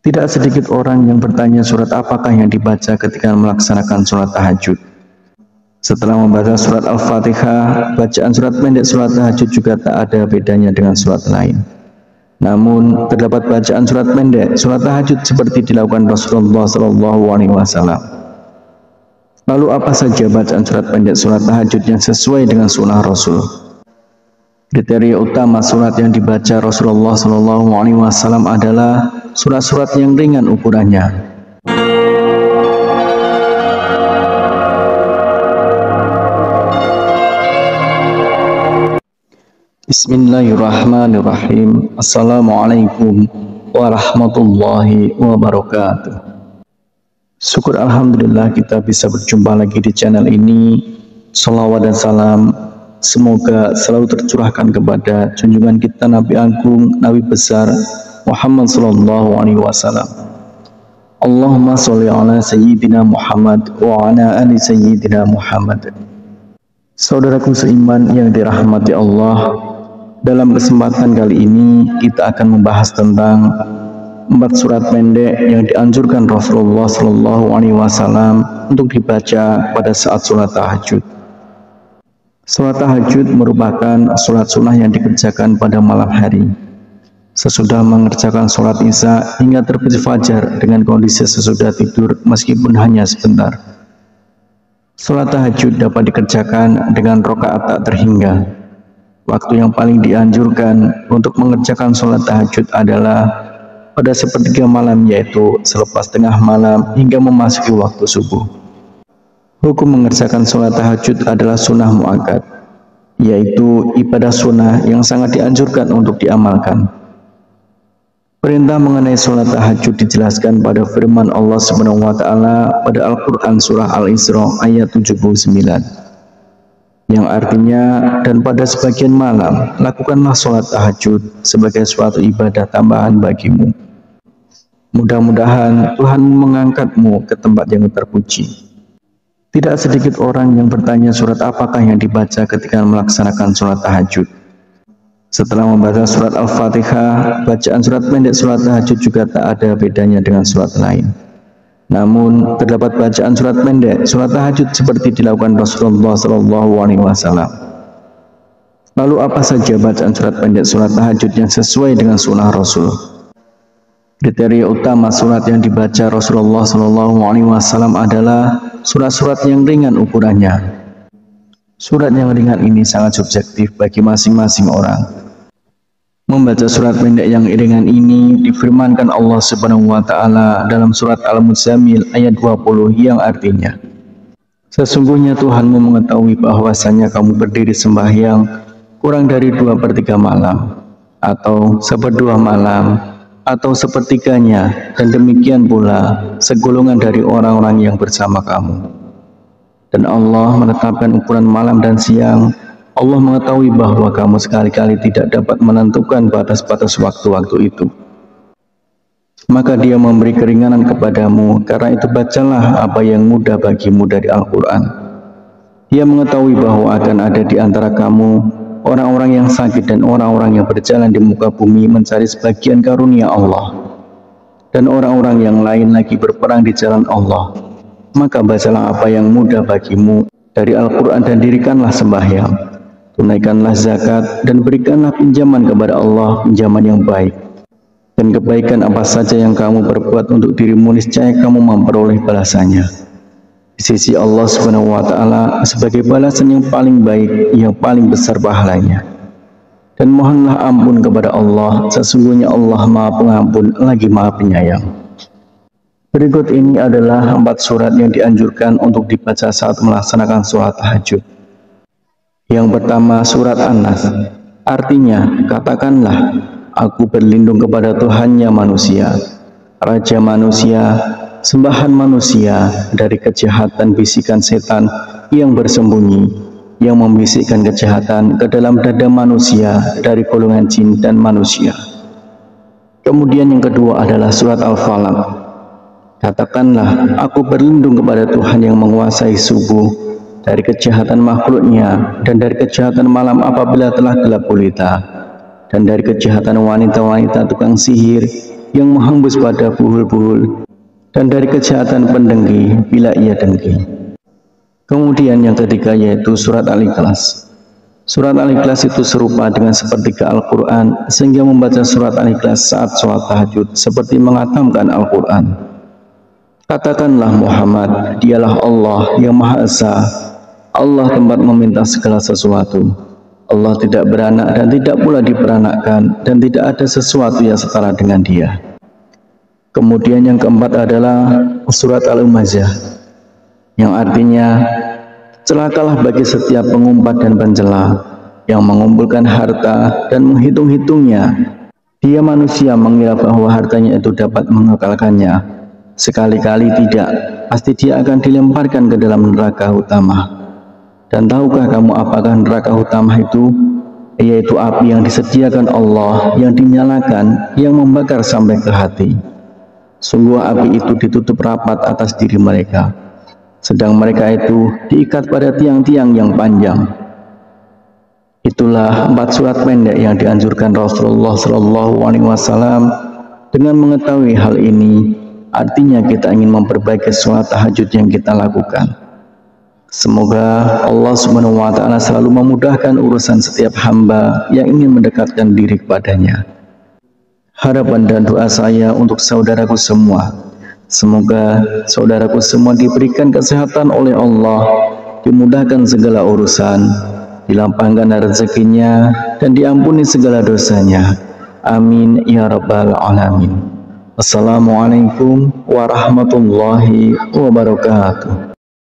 Tidak sedikit orang yang bertanya surat apakah yang dibaca ketika melaksanakan sholat tahajud. Setelah membaca surat Al-Fatihah, bacaan surat pendek sholat tahajud juga tak ada bedanya dengan surat lain. Namun, terdapat bacaan surat pendek sholat tahajud seperti dilakukan Rasulullah SAW. Lalu apa saja bacaan surat pendek sholat tahajud yang sesuai dengan sunnah Rasul? Kriteria utama surat yang dibaca Rasulullah SAW adalah surat-surat yang ringan ukurannya. Bismillahirrahmanirrahim. Assalamualaikum warahmatullahi wabarakatuh. Syukur alhamdulillah kita bisa berjumpa lagi di channel ini. Salawat dan salam semoga selalu tercurahkan kepada junjungan kita Nabi Agung, Nabi besar Muhammad sallallahu alaihi wasallam. Allahumma sholli ala sayyidina Muhammad wa ala ali sayyidina Muhammad. Saudaraku seiman yang dirahmati Allah, dalam kesempatan kali ini kita akan membahas tentang 4 surat pendek yang dianjurkan Rasulullah sallallahu alaihi wasallam untuk dibaca pada saat sholat tahajud. Sholat tahajud merupakan sholat sunnah yang dikerjakan pada malam hari. Sesudah mengerjakan sholat isya hingga terbit fajar dengan kondisi sesudah tidur meskipun hanya sebentar. Sholat tahajud dapat dikerjakan dengan rakaat tak terhingga. Waktu yang paling dianjurkan untuk mengerjakan sholat tahajud adalah pada sepertiga malam, yaitu selepas tengah malam hingga memasuki waktu subuh. Hukum mengerjakan sholat tahajud adalah sunnah muakkad, yaitu ibadah sunnah yang sangat dianjurkan untuk diamalkan. Perintah mengenai sholat tahajud dijelaskan pada firman Allah Subhanahu wa Ta'ala pada Al-Quran Surah Al-Isra ayat 79, yang artinya, dan pada sebagian malam lakukanlah sholat tahajud sebagai suatu ibadah tambahan bagimu. Mudah-mudahan Tuhanmu mengangkatmu ke tempat yang terpuji. Tidak sedikit orang yang bertanya surat apakah yang dibaca ketika melaksanakan sholat tahajud. Setelah membaca surat Al-Fatihah, bacaan surat pendek sholat tahajud juga tak ada bedanya dengan surat lain. Namun, terdapat bacaan surat pendek sholat tahajud seperti dilakukan Rasulullah SAW. Lalu apa saja bacaan surat pendek sholat tahajud yang sesuai dengan sunnah Rasul? Kriteria utama surat yang dibaca Rasulullah SAW adalah surat-surat yang ringan ukurannya. Surat yang ringan ini sangat subjektif bagi masing-masing orang. Membaca surat pendek yang ringan ini difirmankan Allah Subhanahu wa Ta'ala dalam surat Al-Muzammil ayat 20 yang artinya, sesungguhnya Tuhanmu mengetahui bahwasanya kamu berdiri sembahyang kurang dari 2/3 malam, atau 1/2 malam, atau sepertiganya, dan demikian pula segolongan dari orang-orang yang bersama kamu. Dan Allah menetapkan ukuran malam dan siang. Allah mengetahui bahwa kamu sekali-kali tidak dapat menentukan batas-batas waktu-waktu itu. Maka Dia memberi keringanan kepadamu, karena itu bacalah apa yang mudah bagimu dari Al-Quran. Dia mengetahui bahwa akan ada di antara kamu orang-orang yang sakit dan orang-orang yang berjalan di muka bumi mencari sebagian karunia Allah, dan orang-orang yang lain lagi berperang di jalan Allah. Maka bacalah apa yang mudah bagimu dari Al-Quran dan dirikanlah sembahyang. Tunaikanlah zakat dan berikanlah pinjaman kepada Allah, pinjaman yang baik. Dan kebaikan apa saja yang kamu perbuat untuk dirimu, niscaya kamu memperoleh balasannya di sisi Allah Subhanahu wa Ta'ala sebagai balasan yang paling baik, yang paling besar pahalanya. Dan mohonlah ampun kepada Allah, sesungguhnya Allah Maha Pengampun lagi Maha Penyayang. Berikut ini adalah 4 surat yang dianjurkan untuk dibaca saat melaksanakan sholat tahajud. Yang pertama, surat An-Nas. Artinya, katakanlah, aku berlindung kepada Tuhannya manusia, Raja manusia, sembahan manusia, dari kejahatan bisikan setan yang bersembunyi, yang membisikkan kejahatan ke dalam dada manusia dari golongan jin dan manusia. Kemudian yang kedua adalah surat Al-Falaq. Katakanlah, aku berlindung kepada Tuhan yang menguasai subuh, dari kejahatan makhluknya, dan dari kejahatan malam apabila telah gelap gulita, dan dari kejahatan wanita-wanita tukang sihir yang menghembus pada buhul-buhul, dan dari kejahatan pendengki bila ia dengki. Kemudian yang ketiga yaitu surat Al-Ikhlas. Surat Al-Ikhlas itu serupa dengan sepertiga Al-Quran, sehingga membaca surat Al-Ikhlas saat sholat tahajud seperti mengatamkan Al-Quran. Katakanlah Muhammad, dialah Allah yang Maha Esa, Allah tempat meminta segala sesuatu. Allah tidak beranak dan tidak pula diperanakkan, dan tidak ada sesuatu yang setara dengan Dia. Kemudian yang keempat adalah surat Al-Humazah, yang artinya celakalah bagi setiap pengumpat dan pencela yang mengumpulkan harta dan menghitung-hitungnya. Dia manusia mengira bahwa hartanya itu dapat mengekalkannya. Sekali-kali tidak, pasti dia akan dilemparkan ke dalam neraka utama. Dan tahukah kamu apakah neraka utama itu? Yaitu api yang disediakan Allah, yang dinyalakan, yang membakar sampai ke hati. Sungguh api itu ditutup rapat atas diri mereka, sedang mereka itu diikat pada tiang-tiang yang panjang. Itulah 4 surat pendek yang dianjurkan Rasulullah SAW. Dengan mengetahui hal ini, artinya kita ingin memperbaiki sholat tahajud yang kita lakukan. Semoga Allah Subhanahu wa Ta'ala selalu memudahkan urusan setiap hamba yang ingin mendekatkan diri kepadanya. Harapan dan doa saya untuk saudaraku semua, semoga saudaraku semua diberikan kesehatan oleh Allah, dimudahkan segala urusan, dilapangkan rezekinya, dan diampuni segala dosanya. Amin ya rabbal alamin. Assalamualaikum warahmatullahi wabarakatuh.